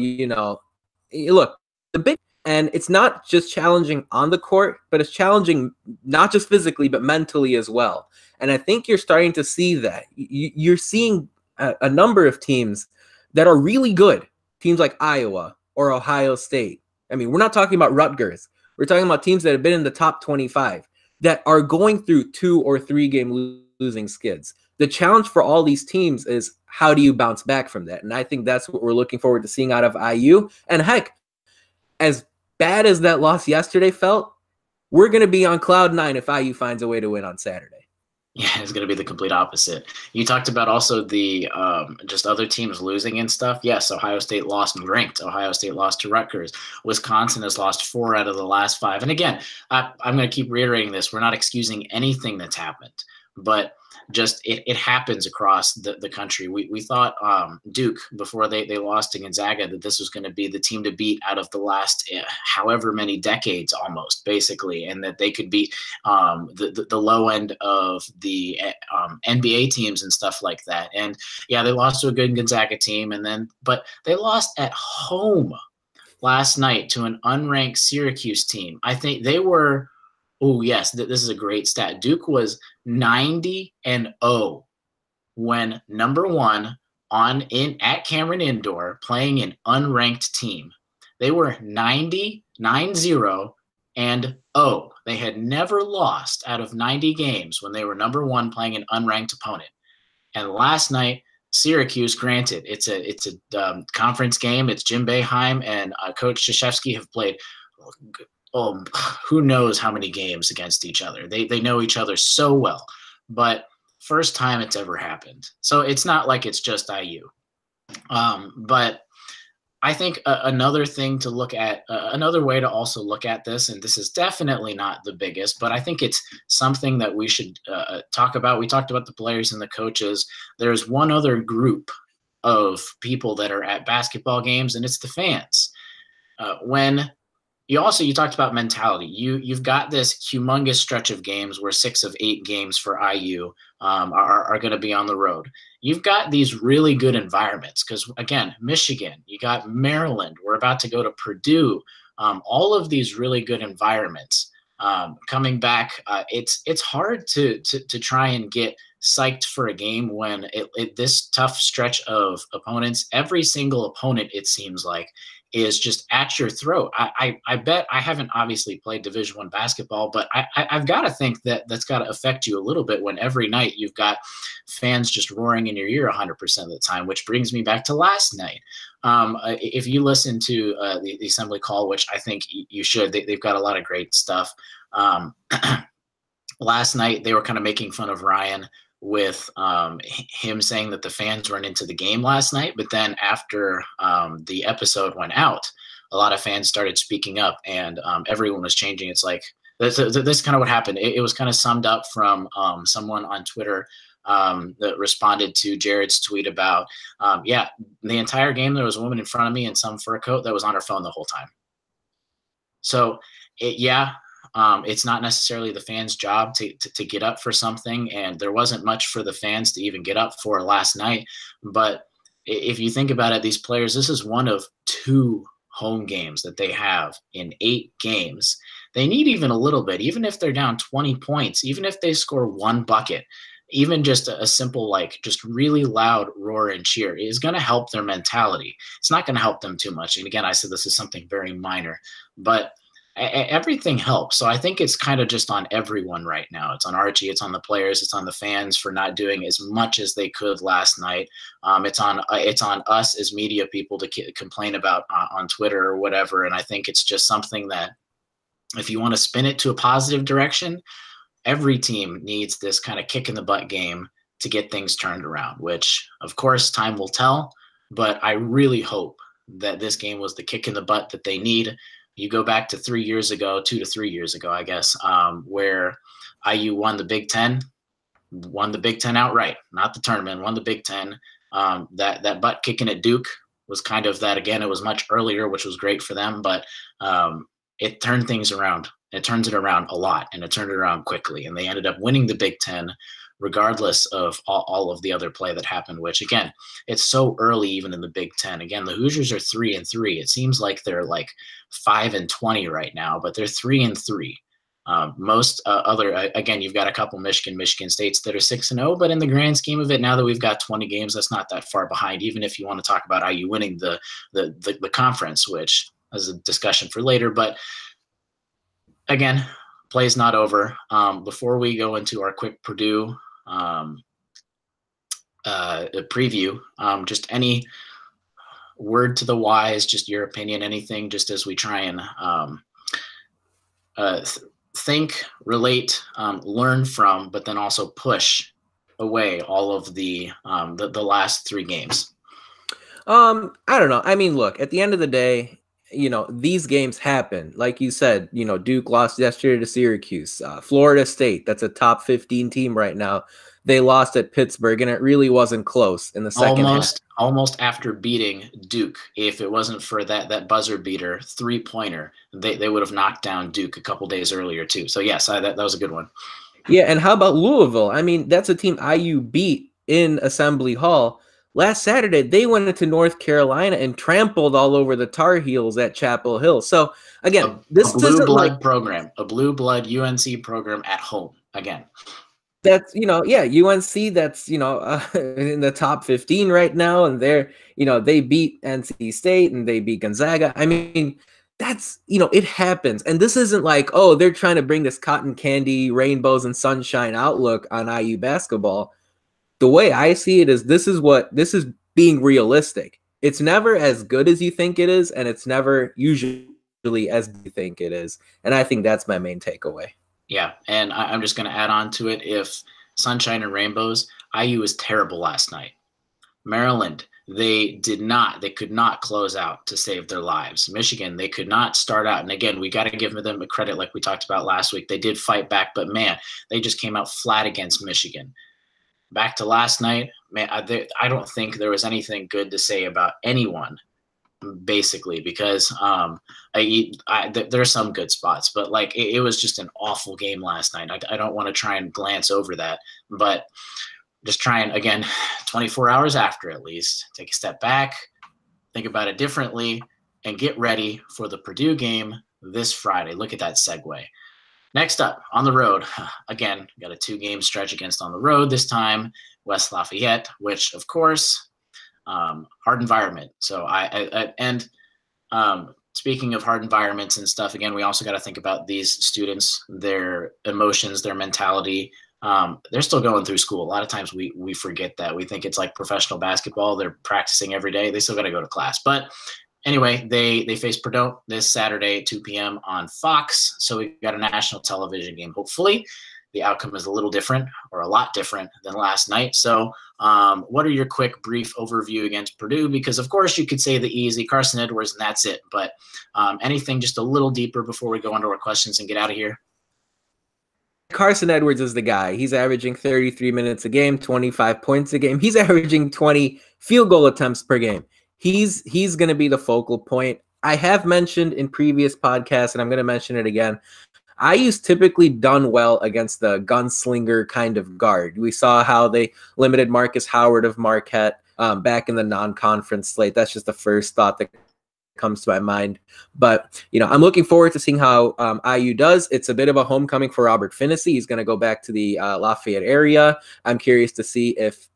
look, the big. And it's not just challenging on the court, but it's challenging not just physically, but mentally as well. And I think you're starting to see that. You're seeing a number of teams that are really good, teams like Iowa or Ohio State. I mean, we're not talking about Rutgers. We're talking about teams that have been in the top 25 that are going through 2 or 3 game losing skids. The challenge for all these teams is how do you bounce back from that? And I think that's what we're looking forward to seeing out of IU. And heck, as bad as that loss yesterday felt, we're going to be on cloud 9 if IU finds a way to win on Saturday. Yeah, it's going to be the complete opposite. You talked about also the just other teams losing and stuff. Yes, Ohio State lost and ranked. Ohio State lost to Rutgers. Wisconsin has lost 4 out of the last 5. And again, I'm going to keep reiterating this. We're not excusing anything that's happened. But just it happens across the country. We thought Duke, before they lost to Gonzaga, that this was going to be the team to beat out of the last however many decades almost, basically, and that they could beat the low end of the NBA teams and stuff like that. And yeah, they lost to a good Gonzaga team, but they lost at home last night to an unranked Syracuse team. I think they were, oh yes, this is a great stat. Duke was 90-0 when number one at Cameron Indoor playing an unranked team. They were 90-0 and 0. They had never lost out of 90 games when they were number one playing an unranked opponent. And last night, Syracuse, granted, it's a conference game. It's Jim Boeheim and Coach Krzyzewski have played who knows how many games against each other. They know each other so well, but first time it's ever happened. So it's not like it's just IU. But I think another thing to look at, another way to also look at this, and this is definitely not the biggest, but I think it's something that we should talk about. We talked about the players and the coaches. There's one other group of people that are at basketball games, and it's the fans. You talked about mentality. You've got this humongous stretch of games where 6 of 8 games for IU are going to be on the road. You've got these really good environments because, again, Michigan, you got Maryland. We're about to go to Purdue. All of these really good environments coming back. It's hard to try and get psyched for a game when this tough stretch of opponents, every single opponent, it seems like, is just at your throat. I bet I haven't obviously played Division I basketball, but I've got to think that's got to affect you a little bit when every night you've got fans just roaring in your ear 100% of the time, which brings me back to last night. If you listen to the assembly call, which I think you should, they've got a lot of great stuff. Last night, they were kind of making fun of Ryan with him saying that the fans weren't into the game last night. But then after the episode went out, a lot of fans started speaking up and everyone was changing. It's like, this is kind of what happened. It was kind of summed up from someone on Twitter that responded to Jared's tweet about, the entire game, there was a woman in front of me in some fur coat that was on her phone the whole time. So, it's not necessarily the fans' job to get up for something, and there wasn't much for the fans to even get up for last night. But if you think about it, these players, this is one of 2 home games that they have in 8 games. They need even a little bit, even if they're down 20 points, even if they score 1 bucket, even just a simple, just really loud roar and cheer is going to help their mentality. It's not going to help them too much. And again, I said this is something very minor, but everything helps. So I think it's kind of just on everyone right now. It's on Archie, it's on the players, it's on the fans for not doing as much as they could last night. It's on us as media people to complain about on Twitter or whatever. And I think it's just something that if you want to spin it to a positive direction, every team needs this kind of kick in the butt game to get things turned around, which of course time will tell, but I really hope that this game was the kick in the butt that they need. You go back to 3 years ago, 2 to 3 years ago, I guess, where IU won the Big Ten outright, not the tournament, won the Big Ten. That butt kicking at Duke was kind of that. Again, it was much earlier, which was great for them, but it turned things around. It turns it around a lot, and it turned it around quickly. And they ended up winning the Big Ten, regardless of all of the other play that happened, which, again, it's so early even in the Big Ten. Again, the Hoosiers are 3-3. It seems like they're 5-20 right now, but they're 3-3. Most again, you've got a couple Michigan States that are 6-0, but in the grand scheme of it, now that we've got 20 games, that's not that far behind, even if you want to talk about IU winning the conference, which is a discussion for later. But again, play's not over. Before we go into our quick Purdue preview, just any word to the wise, just your opinion, anything, just as we try and think, relate, learn from, but then also push away all of the last 3 games. I don't know. I mean, look, at the end of the day, these games happen. Like you said, Duke lost yesterday to Syracuse. Florida State, that's a top 15 team right now. they lost at Pittsburgh, and it really wasn't close in the second half. Almost after beating Duke. If it wasn't for that buzzer beater 3-pointer, they would have knocked down Duke a couple days earlier too. So yes, that was a good one. Yeah, and how about Louisville? I mean, that's a team IU beat in Assembly Hall. Last Saturday, they went into North Carolina and trampled all over the Tar Heels at Chapel Hill. So, again, this a blue isn't blood like program, a blue blood UNC program at home again. That's, UNC, that's, in the top 15 right now. And they beat NC State and they beat Gonzaga. I mean, that's, it happens. And this isn't like, oh, they're trying to bring this cotton candy, rainbows and sunshine outlook on IU basketball. The way I see it is this is being realistic. It's never as good as you think it is, and it's never usually as you think it is. And I think that's my main takeaway. Yeah, and I'm just going to add on to it. If sunshine and rainbows, IU was terrible last night. Maryland, they could not close out to save their lives. Michigan, they could not start out. And again, we got to give them a credit like we talked about last week. They did fight back, but man, they just came out flat against Michigan. Back to last night, man, I don't think there was anything good to say about anyone, basically, because there's some good spots, but like it was just an awful game last night. I don't want to try and glance over that, but just try and, again, 24 hours after at least, take a step back, think about it differently, and get ready for the Purdue game this Friday. Look at that segue. Next up, on the road, again, got a 2-game stretch against on the road this time, West Lafayette, which, of course, hard environment. So speaking of hard environments and stuff, again, we also got to think about these students, their emotions, their mentality. They're still going through school. A lot of times we forget that. We think it's like professional basketball. They're practicing every day. They still got to go to class. But anyway, they face Purdue this Saturday at 2 p.m. on Fox. So we've got a national television game. Hopefully the outcome is a little different or a lot different than last night. So what are your quick, brief overview against Purdue? Because, of course, you could say the easy, Carson Edwards, and that's it. But anything just a little deeper before we go into our questions and get out of here? Carson Edwards is the guy. He's averaging 33 minutes a game, 25 points a game. He's averaging 20 field goal attempts per game. He's going to be the focal point. I have mentioned in previous podcasts, and I'm going to mention it again, IU's typically done well against the gunslinger kind of guard. We saw how they limited Marcus Howard of Marquette back in the non-conference slate. That's just the first thought that comes to my mind. But, I'm looking forward to seeing how IU does. It's a bit of a homecoming for Robert Finney. He's going to go back to the Lafayette area. I'm curious to see if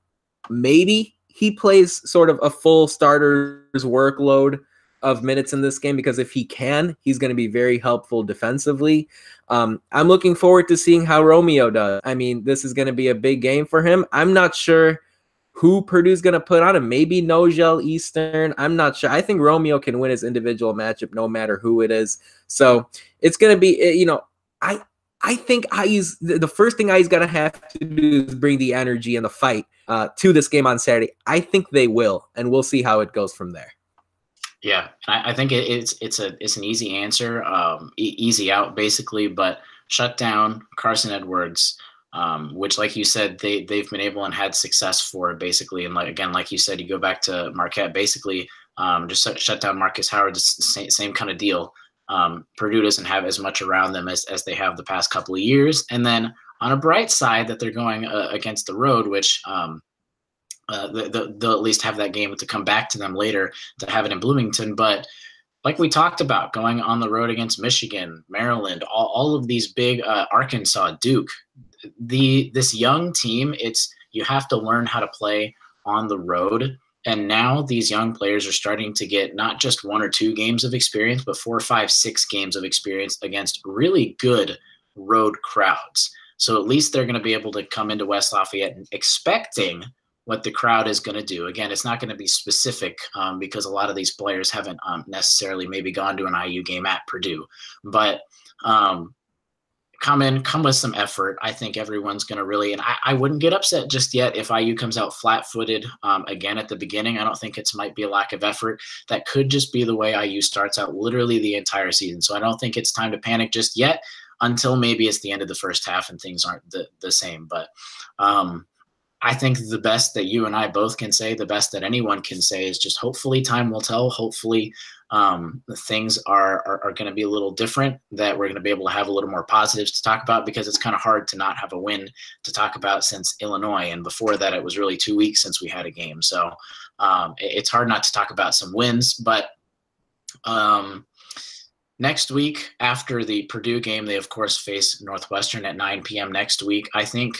maybe he plays sort of a full starter's workload of minutes in this game, because if he can, he's going to be very helpful defensively. I'm looking forward to seeing how Romeo does. I mean, this is going to be a big game for him. I'm not sure who Purdue's going to put on him. Maybe Nogel Eastern. I'm not sure. I think Romeo can win his individual matchup no matter who it is. So it's going to be, I think the first thing IU's got to have to do is bring the energy and the fight to this game on Saturday. I think they will, and we'll see how it goes from there. Yeah, I think it's an easy answer, easy out basically, but shut down Carson Edwards, which, like you said, they've been able and had success for basically. And like you said, you go back to Marquette, basically just shut down Marcus Howard, same kind of deal. Purdue doesn't have as much around them as they have the past couple of years. And then on a bright side that they're going against the road, which they'll at least have that game to come back to them later to have it in Bloomington. But like we talked about, going on the road against Michigan, Maryland, all of these big Arkansas, Duke, this young team, you have to learn how to play on the road. And now these young players are starting to get not just 1 or 2 games of experience, but 4, 5, 6 games of experience against really good road crowds. So at least they're going to be able to come into West Lafayette expecting what the crowd is going to do. Again, it's not going to be specific because a lot of these players haven't necessarily maybe gone to an IU game at Purdue. But come with some effort. I think everyone's going to really – and I wouldn't get upset just yet if IU comes out flat-footed again at the beginning. I don't think it might be a lack of effort. That could just be the way IU starts out literally the entire season. So I don't think it's time to panic just yet until maybe it's the end of the first half and things aren't the same. But I think the best that you and I both can say, the best that anyone can say, is just hopefully time will tell. Hopefully things are going to be a little different, that we're going to be able to have a little more positives to talk about, because it's kind of hard to not have a win to talk about since Illinois. And before that, it was really 2 weeks since we had a game. So it's hard not to talk about some wins. But next week, after the Purdue game, they, of course, face Northwestern at 9 p.m. next week. I think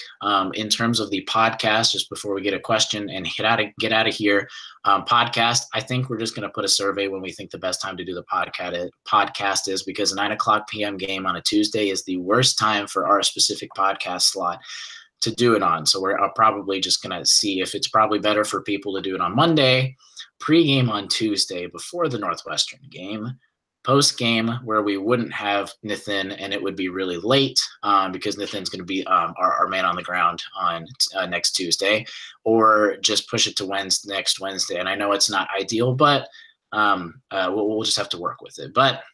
in terms of the podcast, just before we get a question and get out of here, podcast, I think we're just going to put a survey when we think the best time to do the podcast is, because 9 o'clock p.m. game on a Tuesday is the worst time for our specific podcast slot to do it on. So we're probably just going to see if it's probably better for people to do it on Monday, pregame on Tuesday before the Northwestern game, post game where we wouldn't have Nathan, and it would be really late because Nathan's going to be our man on the ground on next Tuesday, or just push it to next Wednesday. And I know it's not ideal, but we'll just have to work with it. But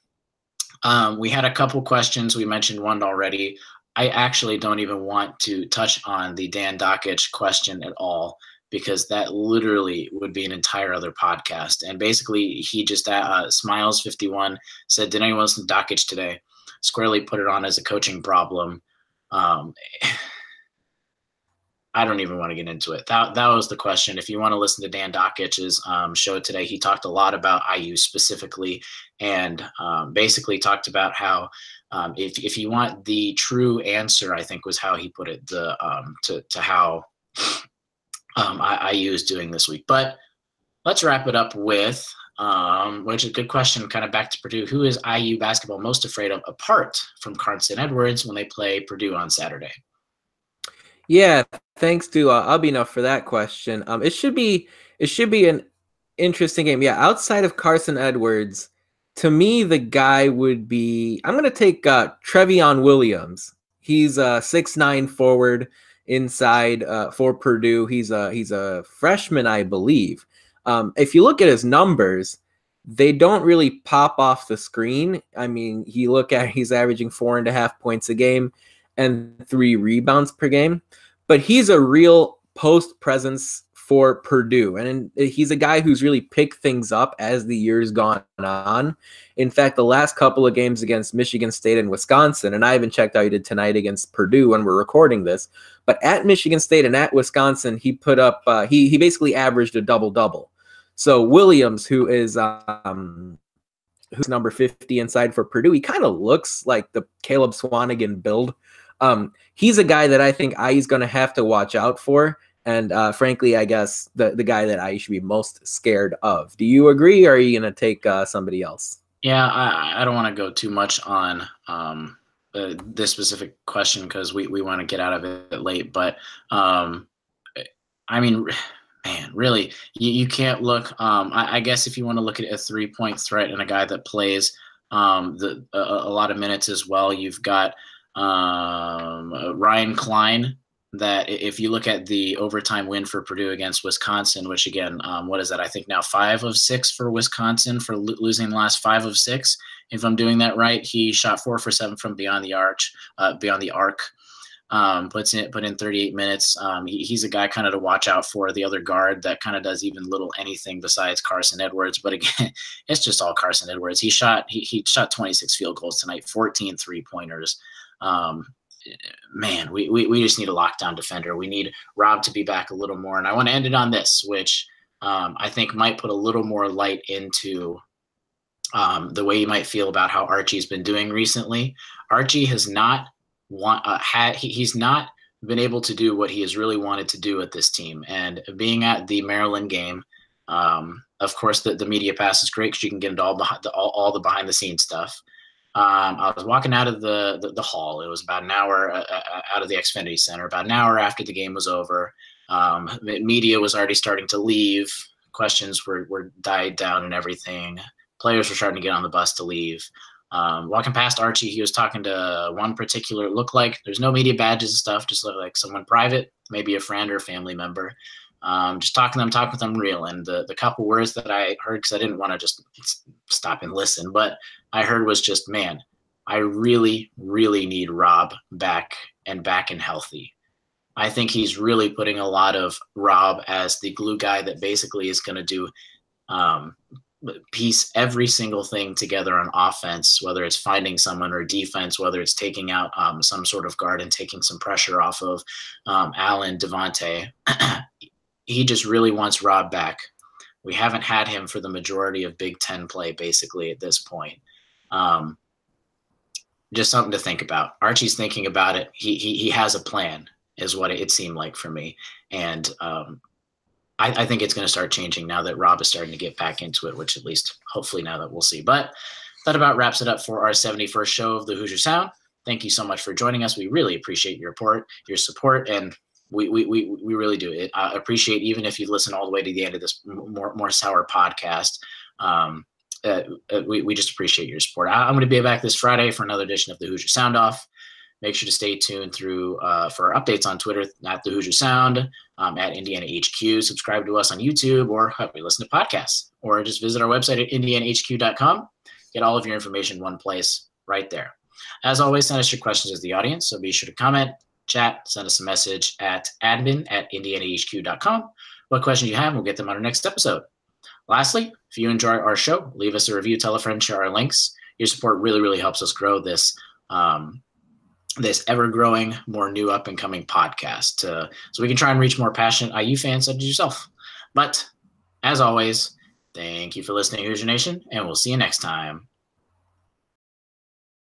we had a couple questions. We mentioned one already. I actually don't even want to touch on the Dan Dockich question at all, because that literally would be an entire other podcast. And basically, he just, Smiles51 said, did anyone listen to Dockich today? Squarely put it on as a coaching problem. I don't even want to get into it. That was the question. If you want to listen to Dan Dockich's show today, he talked a lot about IU specifically, and basically talked about how if you want the true answer, I think was how he put it, to how IU is doing this week. But let's wrap it up with, which is a good question, kind of back to Purdue. Who is IU basketball most afraid of, apart from Carson Edwards, when they play Purdue on Saturday? Yeah, thanks to Abhinav for that question. It should be an interesting game. Yeah, outside of Carson Edwards, to me, the guy would be, I'm going to take Trevion Williams. He's a 6'9" forward inside for Purdue. He's a freshman, I believe. If you look at his numbers, they don't really pop off the screen. I mean, he's averaging 4.5 points a game and 3 rebounds per game, but he's a real post presence for Purdue. And he's a guy who's really picked things up as the year's gone on. In fact, the last couple of games against Michigan State and Wisconsin, and I haven't checked how he did tonight against Purdue when we're recording this, but at Michigan State and at Wisconsin, he put up, he basically averaged a double-double. So Williams, who's number 50 inside for Purdue, he kind of looks like the Caleb Swanigan build. He's a guy that I think IU's going to have to watch out for. And frankly, I guess the guy that I should be most scared of. Do you agree, or are you going to take somebody else? Yeah, I don't want to go too much on this specific question, because we want to get out of it late. But I mean, man, really, you can't look. I guess if you want to look at a 3-point threat and a guy that plays a lot of minutes as well, you've got Ryan Klein. That if you look at the overtime win for Purdue against Wisconsin, which again, what is that? I think now 5 of 6 for Wisconsin for losing the last 5 of 6. If I'm doing that right, he shot 4 for 7 from beyond the arc. Put in 38 minutes. He's a guy kind of to watch out for, the other guard that kind of does even little anything besides Carson Edwards. But again, it's just all Carson Edwards. He shot 26 field goals tonight, 14 3-pointers. Man, we just need a lockdown defender. We need Rob to be back a little more. And I want to end it on this, which I think might put a little more light into the way you might feel about how Archie's been doing recently. Archie has not he's not been able to do what he has really wanted to do with this team. And being at the Maryland game, of course, the media pass is great because you can get into all the behind the scenes stuff. I was walking out of the hall. It was about an hour out of the Xfinity Center, about an hour after the game was over. Media was already starting to leave. Questions were died down and everything. Players were starting to get on the bus to leave. Walking past Archie, he was talking to one particular, looked like there's no media badges and stuff, just looked like someone private, maybe a friend or a family member. Just talking with them real. And the couple words that I heard, because I didn't want to just stop and listen, but I heard was just, man, I really, really need Rob back and healthy. I think he's really putting a lot of Rob as the glue guy that basically is going to do piece every single thing together on offense, whether it's finding someone or defense, whether it's taking out some sort of guard and taking some pressure off of Allen, Devontae. He just really wants Rob back. We haven't had him for the majority of Big Ten play, basically, at this point. Just something to think about. Archie's thinking about it. He has a plan, is what it seemed like for me. And I think it's going to start changing now that Rob is starting to get back into it, which at least hopefully now that we'll see. But that about wraps it up for our 71st show of the Hoosier Sound. Thank you so much for joining us. We really appreciate your support, and we really do. I appreciate even if you listen all the way to the end of this more sour podcast. We just appreciate your support. I'm going to be back this Friday for another edition of the Hoosier Sound Off. Make sure to stay tuned through for our updates on Twitter at the Hoosier Sound, at Indiana HQ. Subscribe to us on YouTube, or we listen to podcasts, or just visit our website at indianahq.com. Get all of your information in one place right there. As always, send us your questions as the audience, so be sure to comment, chat, send us a message at admin@indianahq.com. What questions you have, we'll get them on our next episode. Lastly, if you enjoy our show, leave us a review, tell a friend, share our links. Your support really, really helps us grow this this ever-growing, more new up-and-coming podcast, so we can try and reach more passionate IU fans such as yourself. But, as always, thank you for listening, Hoosier Nation, and we'll see you next time.